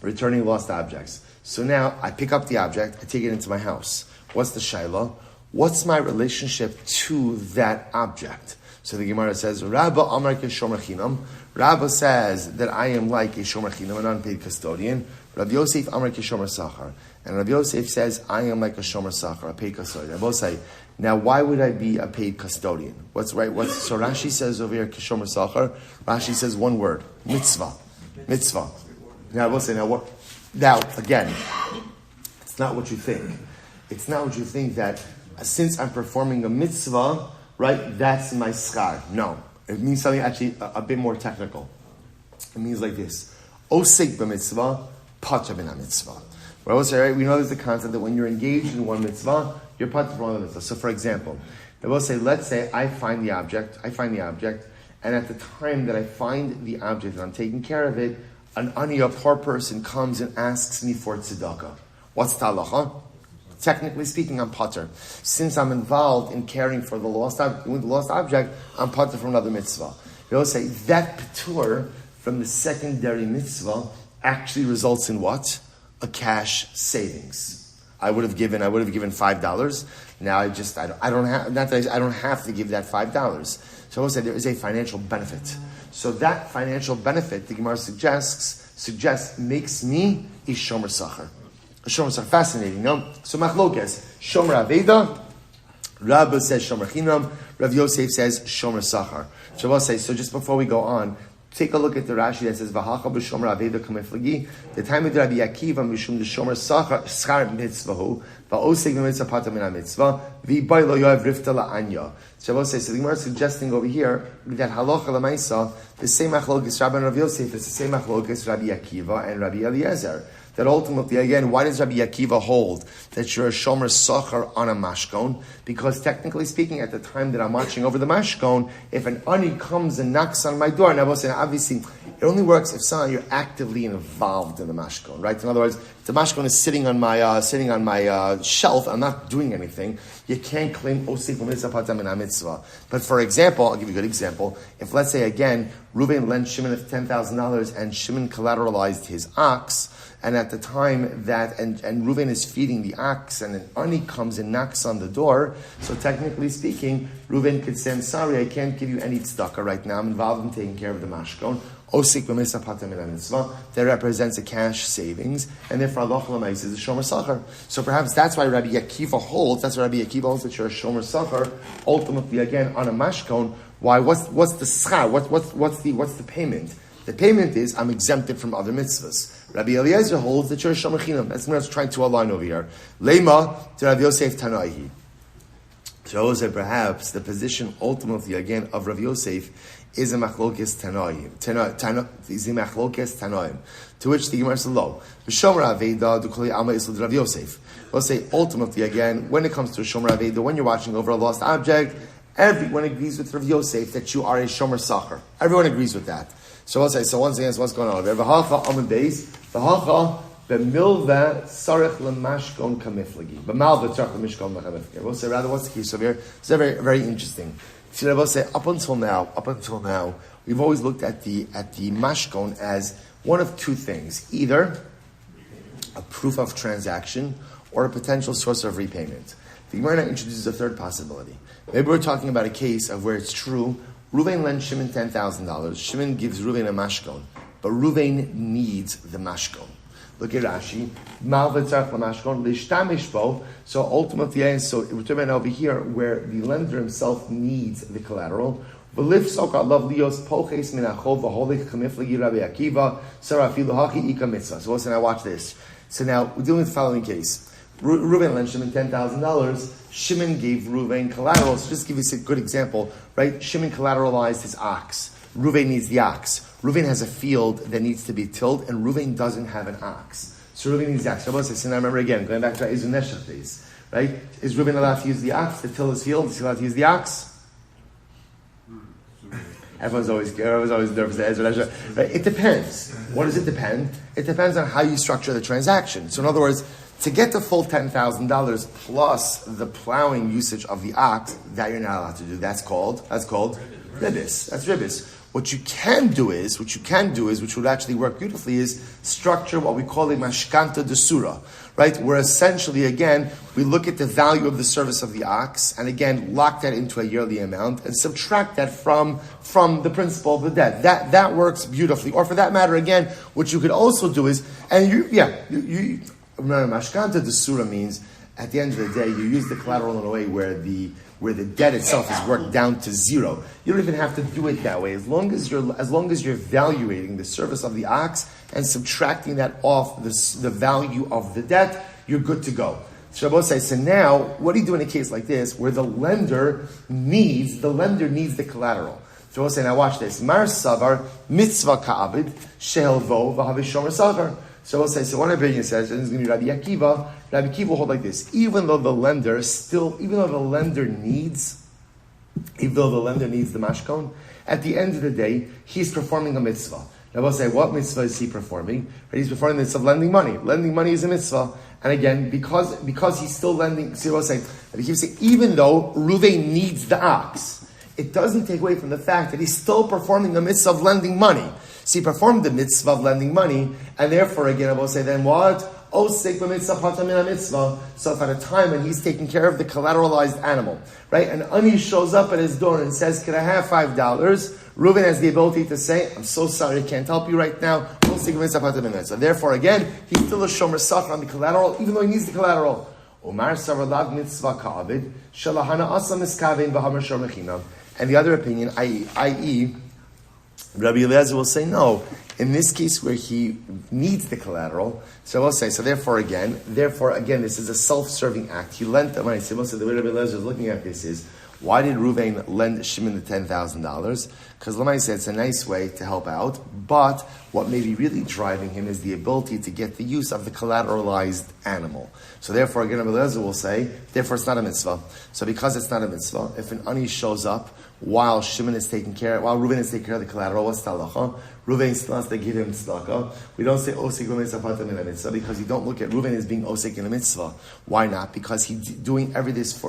[SPEAKER 1] Returning lost objects. So now I pick up the object, I take it into my house. What's the shaila? What's my relationship to that object? So the Gemara says, Rabba Amar Shomer Chinam. Rabba says that I am like a Shomer Chinam, an unpaid custodian. Rabbi Yosef Amar Shomer Sachar. And Rabbi Yosef says, I am like a Shomer Sachar, a paid custodian. I both say, now why would I be a paid custodian? What's right? So Rashi says over here, Shomer Sachar. Rashi says one word, mitzvah. Mitzvah. Now I will say, now what? Now, again, it's not what you think. It's not what you think that since I'm performing a mitzvah, right, that's my schar. No. It means something actually a bit more technical. It means like this. Osek b'mitzvah, pater b'na mitzvah. What I will say, right, we know there's the concept that when you're engaged in one mitzvah, you're pater from another mitzvah. So for example, I will say, let's say I find the object, and at the time that I find the object and I'm taking care of it, an ani, a poor person, comes and asks me for tzedakah. What's the halacha? Technically speaking, I'm pater. Since I'm involved in caring for the lost object, I'm pater from another mitzvah. They will say that patur from the secondary mitzvah actually results in what? A cash savings. I would have given $5. Now I don't have to give that $5. So I will say there is a financial benefit. So that financial benefit, the Gemara suggests makes me a shomer sachar. A shomer sachar, fascinating, no? So machlokes, shomer aveda, Rabbi says shomer chinam, Rav Yosef says shomer sachar. So I'll say, so just before we go on, Take a look at the Rashi that says V'hacha b'shomer aveda kamiflagi. The time of Rabbi Akiva mishum the shomer schar mitzvahu va'oseg b'mitzvah patam min mitzvah v'bay lo yoav rifta la'anya. Shabbos says, so the Gemara is suggesting over here that halacha l'maisa, the same machlokes Rabbi and Rav Yosef, it's the same machlokes Rabbi Akiva and Rabbi Eliezer. That ultimately, again, why does Rabbi Akiva hold that you're a shomer sachar on a mashkon? Because technically speaking, at the time that I'm watching over the mashkon, if an ani comes and knocks on my door, and obviously, it only works if you're actively involved in the mashkon, right? In other words, if the mashkon is sitting on my shelf, I'm not doing anything, you can't claim osik mitzvah. But for example, I'll give you a good example. If let's say again, Reuven lent Shimon $10,000 and Shimon collateralized his ox, and at the time that, and Reuven is feeding the ox, and an ani comes and knocks on the door, so technically speaking, Reuven could say, I'm sorry, I can't give you any tzedakah right now, I'm involved in taking care of the mashkon. Osik b'mitzvah patam min mitzvah, that represents a cash savings, and therefore Allah l'mais is a shomer sachar. So perhaps that's why Rabbi Akiva holds that you're a shomer sachar, ultimately again on a mashkon. Why? What's the schar? What's the payment? The payment is I'm exempted from other mitzvahs. Rabbi Eliezer holds that you're a shomer chinam. That's what I was trying to align over here. Leima to Rabbi Yosef Tanaihi. Shows that perhaps the position ultimately again of Rabbi Yosef is a machlokes tanoim. Is a machlokes tanoim. To which the Gemara says, "Lo, b'shomer aveda dukoli alma isud Rabbi Yosef." We'll say ultimately again, when it comes to a shomer aveda, when you're watching over a lost object, everyone agrees with Rabbi Yosef that you are a shomer sachar. Everyone agrees with that. So we'll say, so once again, so what's going on over here? V'hacha amen beis, v'hacha b'milva sarech l'mashkon kamiflagi. B'malva sarech l'mishkon kamiflagi. We'll say, rather, what's the case over here? It's very, very interesting. So we'll say, up until now, we've always looked at the mashkon as one of two things: either a proof of transaction or a potential source of repayment. The Gemara introduces a third possibility. Maybe we're talking about a case of where it's true. Reuven lends Shimon $10,000. Shimon gives Reuven a mashkon, but Reuven needs the mashkon. Look at Rashi. So ultimately, so we're talking about over here where the lender himself needs the collateral. So now watch this. So now we're dealing with the following case. Reuven lent Shimon $10,000. Shimon gave Reuven collateral. So just to give you a good example, right? Shimon collateralized his ox. Reuven needs the ox. Reuven has a field that needs to be tilled, and Reuven doesn't have an ox. So Reuven needs the ox. So now remember again, going back to our Ezu Neshach days, right? Is Reuven allowed to use the ox to till his field? Is he allowed to use the ox? Everyone's always nervous to answer. Right? It depends. What does it depend? It depends on how you structure the transaction. So in other words, to get the full $10,000 plus the plowing usage of the ox, that you're not allowed to do. That's called ribis. That's ribis. What you can do is, which would actually work beautifully, is structure what we call a mashkanta desura, right? Where essentially, again, we look at the value of the service of the ox, and again, lock that into a yearly amount, and subtract that from the principal of the debt. That works beautifully. Or for that matter, again, what you could also do is, remember, mashkanta desura means, at the end of the day, you use the collateral in a way where the debt itself is worked down to zero. You don't even have to do it that way. As long as you're evaluating the service of the ox and subtracting that off the value of the debt, you're good to go. Shabbos says, so now, what do you do in a case like this where the lender needs the collateral? Shabbos says, now watch this. Mar savar mitzvah ka'abid shehelvo v'havishomer savar. So we'll say, so one opinion says, and this is going to be Rabbi Akiva. Rabbi Akiva will hold like this: even though the lender needs the mashkon, at the end of the day, he's performing a mitzvah. Now we'll say, what mitzvah is he performing? He's performing the mitzvah of lending money. Lending money is a mitzvah, and again, because he's still lending. See what I'm saying? Rabbi Akiva saying, even though Reuven needs the ox, it doesn't take away from the fact that he's still performing the mitzvah of lending money. So he performed the mitzvah of lending money, and therefore, again, I will say, then what? Osek b'mitzvah patam min mitzvah. So if at a time when he's taking care of the collateralized animal, right, and Ani shows up at his door and says, "Can I have $5?" Reuven has the ability to say, "I'm so sorry, I can't help you right now." Osek b'mitzvah patam min mitzvah. Therefore, again, he's still a shomer sachar on the collateral, even though he needs the collateral. Omar savarlag mitzvah ka'avid shalahana asa miskavein v'hamar shor mechinam. And the other opinion, i.e., Rabbi Eliezer will say no. In this case where he needs the collateral, so we'll say, therefore again, this is a self-serving act. He lent the money. So we'll say the way Rabbi Eliezer is looking at this is, why did Ruvain lend Shimon the $10,000? Because Lamai said it's a nice way to help out, but what may be really driving him is the ability to get the use of the collateralized animal. So therefore, again, Rabbi Eliezer will say, therefore it's not a mitzvah. So because it's not a mitzvah, if an ani shows up while Ruvain is taking care of the collateral, what's the halacha? Ruvain still has to give him tzedakah. We don't say osek b'mitzvah in a mitzvah because you don't look at Ruvain as being osek in a mitzvah. Why not? Because he's doing this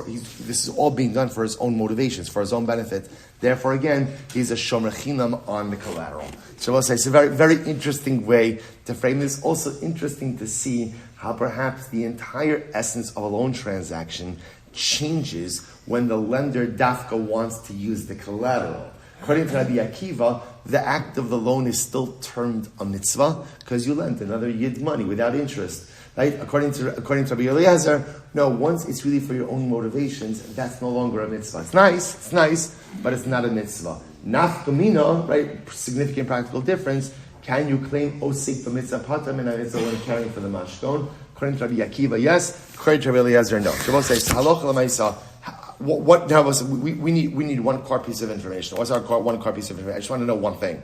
[SPEAKER 1] is all being done for his own motivations, for his own benefit. Therefore, again, he's a shomer chinam on the collateral. So we'll say it's a very, very interesting way to frame this. Also interesting to see how perhaps the entire essence of a loan transaction changes when the lender dafka wants to use the collateral. According to Rabbi Akiva, the act of the loan is still termed a mitzvah because you lent another yid money without interest. Right? According to Rabbi Eliezer, no, once it's really for your own motivations, that's no longer a mitzvah. It's nice, but it's not a mitzvah. Nafkamina, right? Significant practical difference. Can you claim osik b'mitzvah patam in a mitzvah when caring for the mashkon? According to Rabbi Akiva, yes. According to Rabbi Eliezer, no. So we'll say halacha l'maisa. What now? We need one core piece of information. What's our one core piece of information? I just want to know one thing.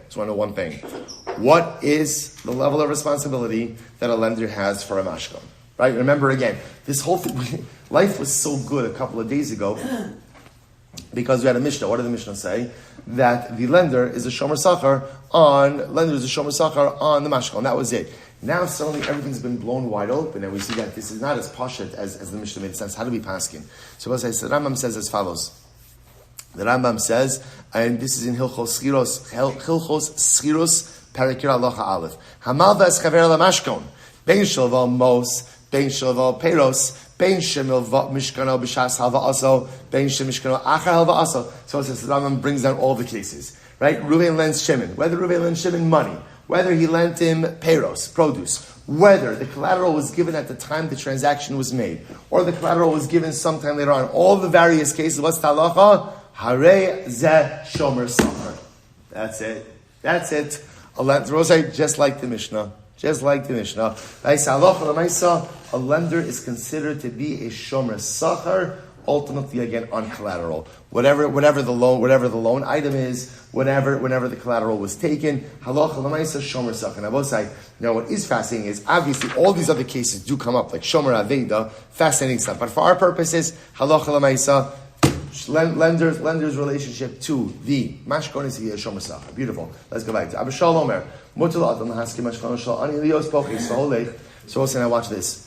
[SPEAKER 1] What is the level of responsibility that a lender has for a mashkon? Right? Remember again, this whole thing, life was so good a couple of days ago because we had a Mishnah. What did the Mishnah say? That the lender is a shomer sachar on the mashkon. That was it. Now suddenly everything's been blown wide open, and we see that this is not as pashut as the Mishnah made sense. How do we paskin? So as I said, the Rambam says as follows. The Rambam says, and this is in Hilchos Schiros Perikir Aloha Aleph. Hamal v'es chaver lamashkon bein shelval mos bein shelval peros bein shemil mishkano b'shas halva aso bein shem mishkano achar halva aso. So it says the Rambam brings down all the cases. Right? Ruvain lends Shimon. Whether Ruvain lends Shimon money, whether he lent him peros, produce, whether the collateral was given at the time the transaction was made, or the collateral was given sometime later on, all the various cases, what's the halacha? Harei zeh shomer sachar. That's it. Just like the Mishnah. A lender is considered to be a shomer sachar, ultimately again on collateral. Whatever the loan item is, whenever the collateral was taken, halacha l'maisa shomer sachar. Now both sides. Now what is fascinating is obviously all these other cases do come up like shomer aveda, fascinating stuff. But for our purposes, halacha l'maisa, lender's relationship to the mashkon is a shomer sachar. Beautiful. Let's go back to Abba Shalom Omer. Mutal adam lahaskim mashkon shal ani lios pochi solech. So also now watch this.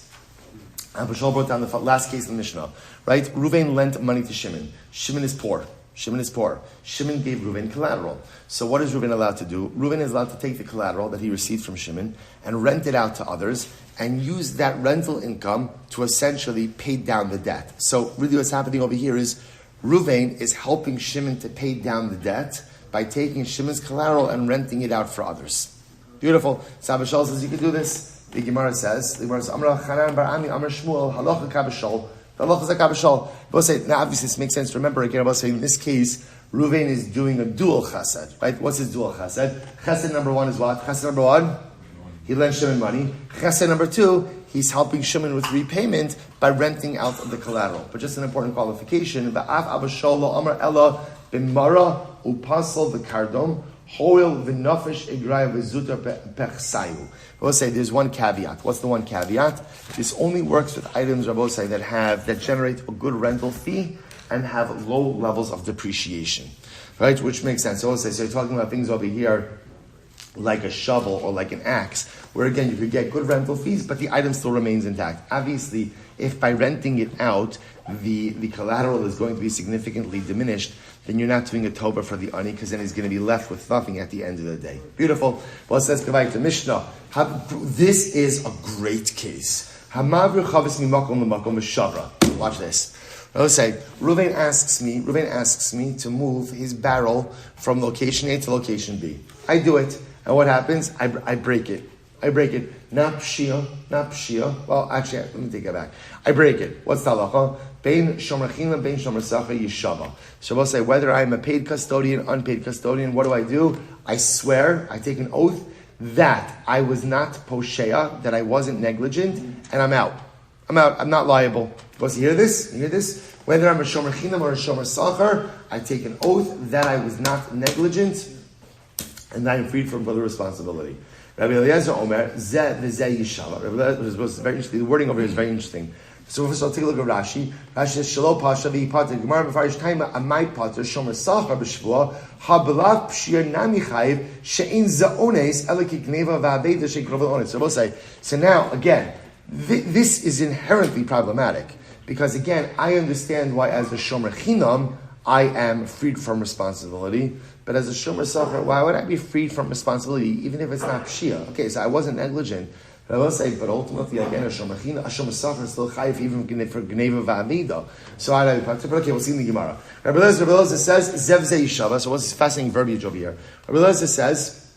[SPEAKER 1] Abba Shalom brought down the last case in the Mishnah. Right? Ruvain lent money to Shimon. Shimon is poor. Shimon gave Ruvain collateral. So what is Ruvain allowed to do? Ruvain is allowed to take the collateral that he received from Shimon and rent it out to others and use that rental income to essentially pay down the debt. So really what's happening over here is Ruvain is helping Shimon to pay down the debt by taking Shimon's collateral and renting it out for others. Beautiful. So Abba Shalom says you can do this. The Gemara says, Amar Chanan bar Ami, Amar Shmuel, halacha kabashol. The halacha is a kabashol. Both say, now obviously this makes sense. Remember again, about saying in this case, Ruvain is doing a dual chesed, right? What's his dual chesed? Chesed number one is what? Chesed number one, he lends Shimon money. Chesed number two, he's helping Shimon with repayment by renting out the collateral. But just an important qualification, Va'af abashol lo Amar ella b'mara upasol v'kardom hoil v'nafesh igrai v'zutar pechsayu. Rabbi say there's one caveat. What's the one caveat? This only works with items, Rabbi say, that generate a good rental fee and have low levels of depreciation, right? Which makes sense. So you're talking about things over here like a shovel or like an axe, where again you could get good rental fees, but the item still remains intact. Obviously, if by renting it out the collateral is going to be significantly diminished, then you're not doing a tova for the ani, because then he's going to be left with nothing at the end of the day. Beautiful. Well, let's go back to Mishnah. This is a great case. Watch this. I'll say, Ruvain asks me to move his barrel from location A to location B. I do it. And what happens? I break it. Not pshia. Well, actually, let me take it back. I break it. What's the halacha? Bein shomer chinam, bein shomer sachar yishava. So we'll say whether I'm a paid custodian, unpaid custodian, what do? I swear, I take an oath that I was not poshea, that I wasn't negligent, and I'm out. I'm not liable. You hear this? You hear this? Whether I'm a shomer chinam or a shomer sachar, I take an oath that I was not negligent, and I am freed from further responsibility. Rabbi Eliezer Omer, Zeh v'zeh yishala. Rabbi Eliezer was very interesting. The wording over here is very interesting. So first of all, take a look at Rashi. Rashi says, Shalo pasha v'yipater. Gemara b'farish taima, amai pater, shomer sachar b'shvua, ha-belav p'shir nami chayiv, she'in za'ones, eleki gneva v'aveda she'krova ones. So we'll say, so now, again, this is inherently problematic. Because again, I understand why as a shomer chinam, I am freed from responsibility. But as a shomer sachar, why would I be freed from responsibility, even if it's not pshia? Okay, so I wasn't negligent. But I will say, but ultimately, again, a shomer sachar is still chayiv even for gneva v'avida. So I don't know. Okay, we'll see in the Gemara. Rabbi Eliezer says, zev ze yishava. So what's this fascinating verbiage over here? Rabbi Eliezer says,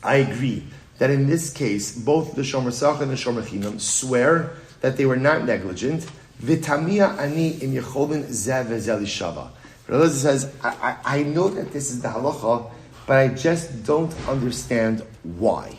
[SPEAKER 1] I agree that in this case, both the shomer sachar and the shomer chinam swear that they were not negligent. V'tamia ani im yecholin zev ze yishava. Rabbi Eliezer says, I know that this is the halacha, but I just don't understand why.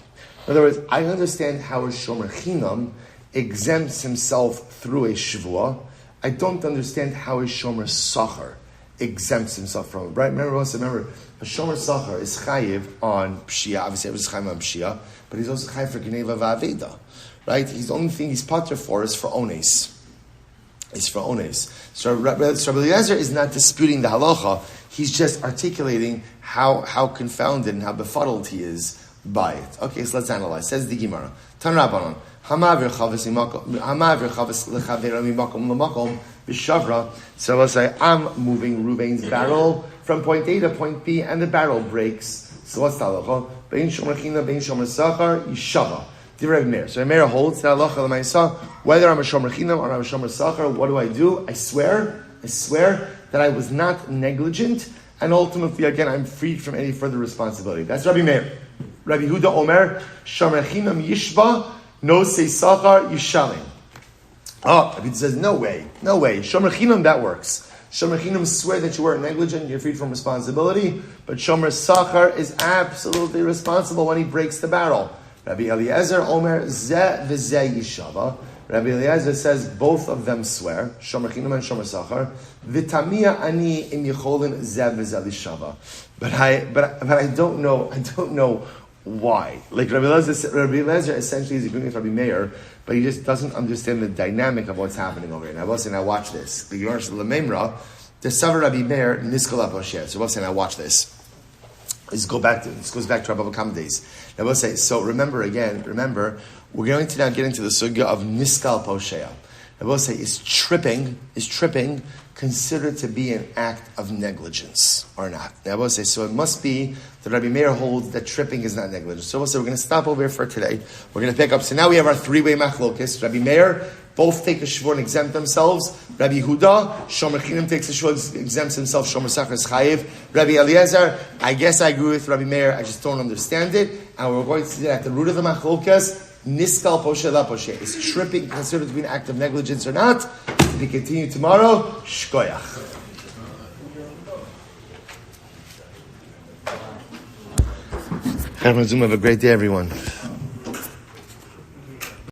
[SPEAKER 1] In other words, I understand how a shomer chinam exempts himself through a shvuah. I don't understand how a shomer sachar exempts himself from it. Right? Remember, a shomer sachar is chayiv on pshia. Obviously, it was chayiv on pshia, but he's also chayiv for gneva v'aveda. Right? He's the only thing he's pater for is for ones. Is for ones. So Rabbi Eliezer is not disputing the halacha. He's just articulating how confounded and how befuddled he is by it. Okay, so let's analyze. Says the Gemara. Tan Rabbanon. So let's say I'm moving Ruvain's barrel from point A to point B, and the barrel breaks. So what's the halacha? Bein shomer chinam, bein shomer sachar, yishava. Devorah Leah. So Meir holds that halacha l'maisa. Whether I'm a shomer chinam or I'm a shomer sachar, what do? I swear that I was not negligent, and ultimately, again, I'm freed from any further responsibility. That's Rabbi Meir. Rabbi Huda Omer, shomer chinam yishba, no say sachar yishalim. Oh, Rabbi says, no way. Shomer chinam, that works. Shomer chinam swear that you weren't negligent, you're freed from responsibility, but shomer sachar is absolutely responsible when he breaks the barrel. Rabbi Eliezer Omer, zeh v'zeh yishava. Rabbi Eliezer says both of them swear, shomer chinam and shomer sachar. V'tamia ani im yecholin zeh v'zeh yishava. But I don't know why. Like Rabbi Eliezer essentially is agreeing with Rabbi Meir, but he just doesn't understand the dynamic of what's happening over here. Now, now watch this. The Gemara Lememra, the Savar Rabbi Meir niskol aposher. So now watch this. This goes back to Rabbi Kam days. Now we'll say, so remember, we're going to now get into the sugya of niskal poshea. Now we'll say, is tripping considered to be an act of negligence or not? Now we'll say, so it must be that Rabbi Meir holds that tripping is not negligence. So we'll say, we're going to stop over here for today. We're going to pick up. So now we have our three-way machlokes. Rabbi Meir, both take a shvur and exempt themselves. Rabbi Huda, shomer chinam takes a shvur, exempts himself. Shomer sachar is chayiv. Rabbi Eliezer, I guess I agree with Rabbi Meir. I just don't understand it. And we're going to see that at the root of the machlokes, niskal posheh la posheh. Is tripping considered to be an act of negligence or not? We continue tomorrow. Shkoyach. Have a great day, everyone.